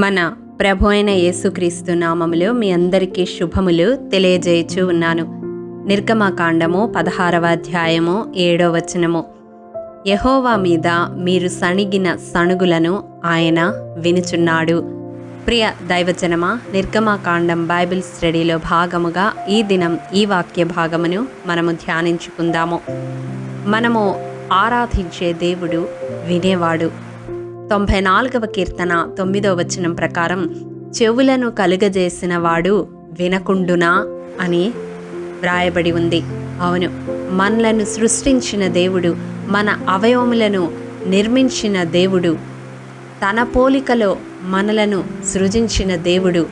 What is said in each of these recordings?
మన ప్రభు అయిన యేసుక్రీస్తు నామములో మీ అందరికీ శుభములు తెలియజేయచ్చు ఉన్నాను. నిర్గమకాండము 16వ అధ్యాయము 7వ వచనము. యెహోవా మీద మీరు సణిగిన సణుగులను ఆయన వినుచున్నాడు. ప్రియ దైవజనమా, నిర్గమకాండం బైబిల్ స్టడీలో భాగముగా ఈ దినం ఈ వాక్య భాగమును మనము ధ్యానించుకుందాము. మనము ఆరాధించే దేవుడు వినేవాడు. 94వ కీర్తన 9వ వచనం ప్రకారం చెవులను కలుగజేసిన వాడు వినకుండునా అని వ్రాయబడి ఉంది. అవును, మనలను సృష్టించిన దేవుడు, మన అవయవములను నిర్మించిన దేవుడు, తన పోలికలో మనలను సృజించిన దేవుడు,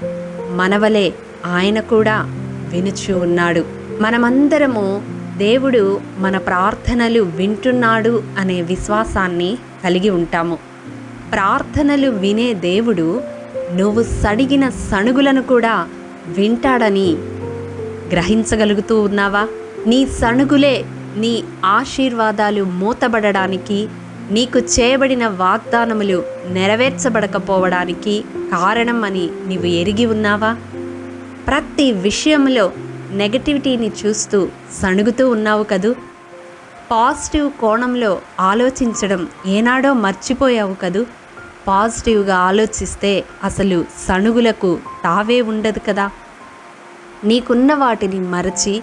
మనవలే ఆయన కూడా వినుచూ ఉన్నాడు. మనమందరము దేవుడు మన ప్రార్థనలు వింటున్నాడు అనే విశ్వాసాన్ని కలిగి ఉంటాము. ప్రార్థనలు వినే దేవుడు నువ్వు సడిగిన సణుగులను కూడా వింటాడని గ్రహించగలుగుతూ ఉన్నావా? నీ సణుగులే నీ ఆశీర్వాదాలు మూతబడడానికి, నీకు చేయబడిన వాగ్దానములు నెరవేర్చబడకపోవడానికి కారణం అని నీవు ఎరిగి ఉన్నావా? ప్రతి విషయంలో నెగటివిటీని చూస్తూ సణుగుతూ ఉన్నావు కదూ. పాజిటివ్ కోణంలో ఆలోచించడం ఏనాడో మర్చిపోయావు కదూ. పాజిటివ్గా ఆలోచిస్తే అసలు సణుగులకు తావే ఉండదు కదా. నీకున్న వాటిని మరచి,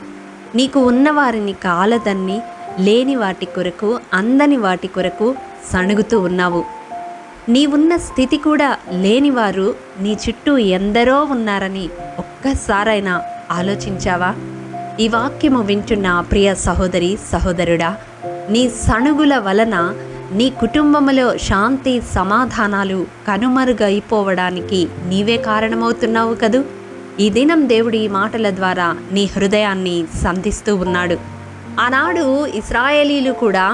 నీకు ఉన్నవారిని కాలదన్ని, లేని వాటి కొరకు, అందని వాటి కొరకు సణుగుతూ ఉన్నావు. నీవున్న స్థితి కూడా లేనివారు నీ చుట్టూ ఎందరో ఉన్నారని ఒక్కసారైనా ఆలోచించావా? ఈ వాక్యము వింటున్న ప్రియ సహోదరి సహోదరుడా, నీ సణుగుల వలన నీ కుటుంబంలో శాంతి సమాధానాలు కనుమరుగైపోవడానికి నీవే కారణమవుతున్నావు కదూ. ఈ దినం దేవుడు ఈ మాటల ద్వారా నీ హృదయాన్ని సంధిస్తూ ఉన్నాడు. ఆనాడు ఇశ్రాయేలీలు కూడా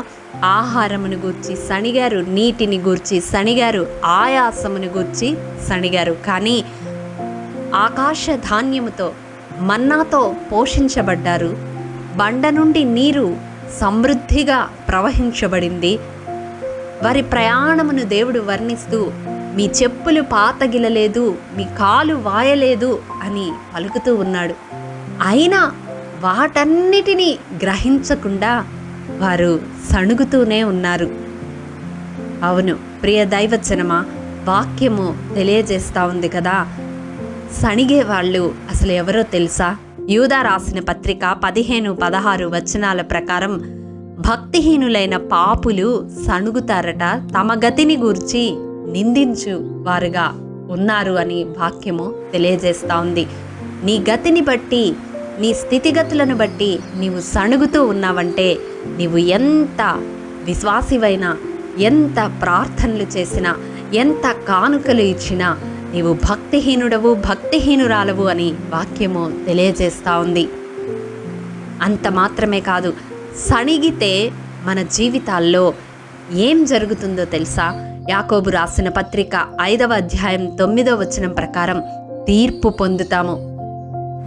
ఆహారమును గూర్చి సణిగారు, నీటిని గూర్చి సణిగారు, ఆయాసమును గూర్చి సణిగారు. కానీ ఆకాశ ధాన్యముతో, మన్నాతో పోషించబడ్డారు. బండ నుండి నీరు సమృద్ధిగా ప్రవహించబడింది. వారి ప్రయాణమును దేవుడు వర్ణిస్తూ, మీ చెప్పులు పాతగిలలేదు, మీ కాలు వాయలేదు అని పలుకుతూ ఉన్నాడు. అయినా వాటన్నిటినీ గ్రహించకుండా వారు సణుగుతూనే ఉన్నారు. అవును ప్రియ దైవజనమా, వాక్యము తెలియజేస్తూ ఉంది కదా, సణిగే వాళ్ళు అసలు ఎవరో తెలుసా? యూదా రాసిన పత్రిక 15-16 వచనాల ప్రకారం భక్తిహీనులైన పాపులు సణుగుతారట, తమ గతిని గూర్చి నిందించు వారుగా ఉన్నారు అని వాక్యము తెలియజేస్తూ ఉంది. నీ గతిని బట్టి, నీ స్థితిగతులను బట్టి నీవు సణుగుతూ ఉన్నావంటే నీవు ఎంత విశ్వాసివైనా, ఎంత ప్రార్థనలు చేసినా, ఎంత కానుకలు ఇచ్చినా నీవు భక్తిహీనుడవు, భక్తిహీనురాలవు అని వాక్యము తెలియజేస్తూ ఉంది. అంత మాత్రమే కాదు, సణిగితే మన జీవితాల్లో ఏం జరుగుతుందో తెలుసా? యాకోబు రాసిన పత్రిక 5వ అధ్యాయం 9వ వచనం ప్రకారం తీర్పు పొందుతాము.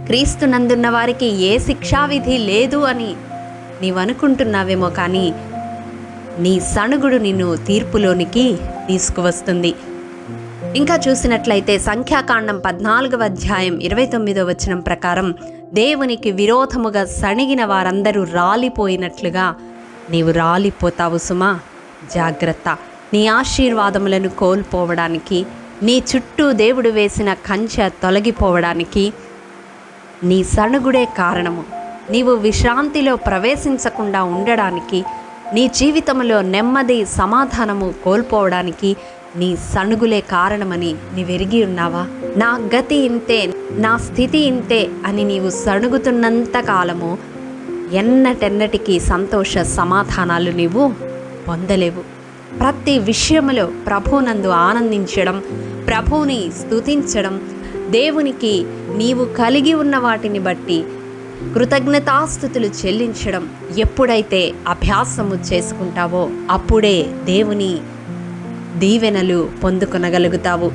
క్రీస్తునందున్న వారికి ఏ శిక్షావిధి లేదు అని నీవనుకుంటున్నావేమో, కానీ నీ సణుగుడు నిన్ను తీర్పులోనికి తీసుకువస్తుంది. ఇంకా చూసినట్లయితే సంఖ్యాకాండం 14వ అధ్యాయం 29వ వచనం ప్రకారం దేవునికి విరోధముగా సణిగిన వారందరూ రాలిపోయినట్లుగా నీవు రాలిపోతావు సుమా. జాగ్రత్త. నీ ఆశీర్వాదములను కోల్పోవడానికి, నీ చుట్టూ దేవుడు వేసిన కంచె తొలగిపోవడానికి నీ సణుగుడే కారణము. నీవు విశ్రాంతిలో ప్రవేశించకుండా ఉండడానికి, నీ జీవితంలో నెమ్మది సమాధానము కోల్పోవడానికి నీ సణుగులే కారణమని నీవెరిగి ఉన్నావా? నా గతి ఇంతే, నా స్థితి ఇంతే అని నీవు సణుగుతున్నంత కాలము ఎన్నటెన్నటికీ సంతోష సమాధానాలు నీవు పొందలేవు. ప్రతి విషయములో ప్రభువునందు ఆనందించడం, ప్రభువుని స్తుతించడం, దేవునికి నీవు కలిగి ఉన్న వాటిని బట్టి కృతజ్ఞతాస్తుతులు చెల్లించడం ఎప్పుడైతే అభ్యాసము చేసుకుంటావో అప్పుడే దేవుని దీవెనలు పొందుకొనగలుగుతావు.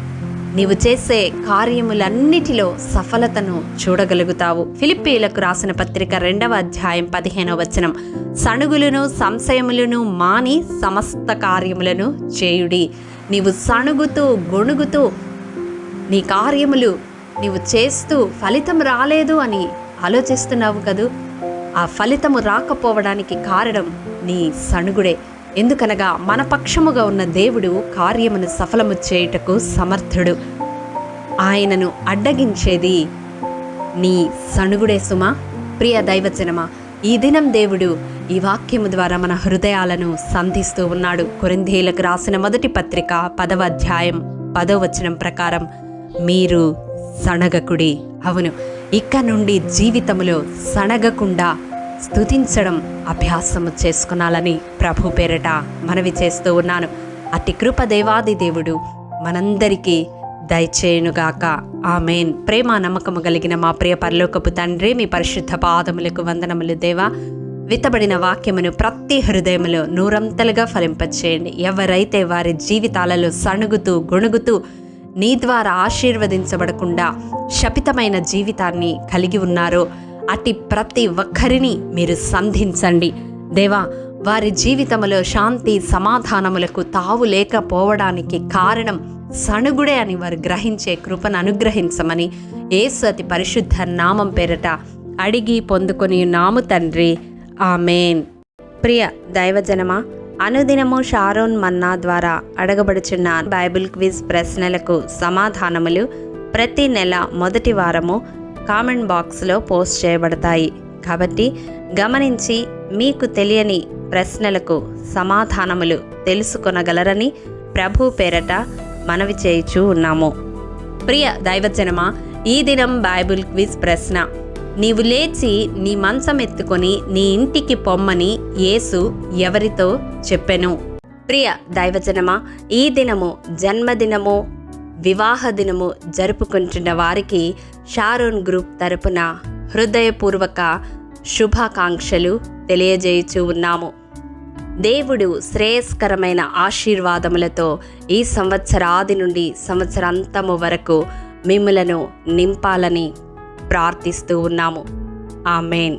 నీవు చేసే కార్యములన్నిటిలో సఫలతను చూడగలుగుతావు. ఫిలిప్పీలకు రాసిన పత్రిక 2వ అధ్యాయం 15వ వచనం, సణుగులను సంశయములను మాని సమస్త కార్యములను చేయుడి. నీవు సణుగుతూ గొణుగుతూ నీ కార్యములు నీవు చేస్తూ ఫలితం రాలేదు అని ఆలోచిస్తున్నావు కదూ. ఆ ఫలితము రాకపోవడానికి కారణం నీ సణుగుడే. ఎందుకనగా మన పక్షముగా ఉన్న దేవుడు కార్యమును సఫలము చేయుటకు సమర్థుడు. ఆయనను అడ్డగించేది నీ సణుగుడే సుమా. ప్రియ దైవజనమా, ఈ దినం దేవుడు ఈ వాక్యము ద్వారా మన హృదయాలను సంధిస్తూ ఉన్నాడు. కొరింథీయులకు రాసిన మొదటి పత్రిక 10వ అధ్యాయం 10వ వచనం ప్రకారం, మీరు సణగకుడి. అవును, ఇక నుండి జీవితములో సణగకుండా స్తుతించడం అభ్యాసము చేసుకునాలని ప్రభు పేరట మనవి చేస్తూ ఉన్నాను. అట్టి కృప దేవాది దేవుడు మనందరికీ దయచేయునుగాక. ఆమేన్. ప్రేమ నమ్మకము కలిగిన మా ప్రియ పరలోకపు తండ్రి, మీ పరిశుద్ధ పాదములకు వందనములు దేవా. విత్తబడిన వాక్యమును ప్రతి హృదయములో నూరంతలుగా ఫలింపచేయండి. ఎవరైతే వారి జీవితాలలో సణుగుతూ గొణుగుతూ నీ ద్వారా ఆశీర్వదించబడకుండా శపితమైన జీవితాన్ని కలిగి ఉన్నారో అట్టి ప్రతి ఒక్కరిని మీరు సంధించండి దేవా. వారి జీవితంలో శాంతి సమాధానములకు తావు లేకపోవడానికి కారణం సణుగుడే అని వారు గ్రహించే కృపను అనుగ్రహించమని యేసు అతి పరిశుద్ధ నామం పేరట అడిగి పొందుకొని నాము తండ్రి. ఆమేన్. ప్రియ దైవజనమా, అనుదినము షారోన్ మన్నా ద్వారా అడగబడుచున్న బైబిల్ క్విజ్ ప్రశ్నలకు సమాధానములు ప్రతి నెల మొదటి వారము కామెంట్ బాక్స్లో పోస్ట్ చేయబడతాయి. కాబట్టి గమనించి మీకు తెలియని ప్రశ్నలకు సమాధానములు తెలుసుకొనగలరని ప్రభు పేరట మనవి చేయుచూ ఉన్నాము. ప్రియ దైవజనమా, ఈ దినం బైబిల్ క్విజ్ ప్రశ్న: నీవు లేచి నీ మంచం ఎత్తుకొని నీ ఇంటికి పొమ్మని యేసు ఎవరితో చెప్పెను? ప్రియ దైవజనమా, ఈ దినము జన్మదినము వివాహ దినము జరుపుకుంటున్న వారికి షారోన్ గ్రూప్ తరపున హృదయపూర్వక శుభాకాంక్షలు తెలియజేయుచూ ఉన్నాము. దేవుడు శ్రేయస్కరమైన ఆశీర్వాదములతో ఈ సంవత్సరాది నుండి సంవత్సరాంతము వరకు మిమ్ములను నింపాలని ప్రార్థిస్తూ ఉన్నాము. ఆమేన్.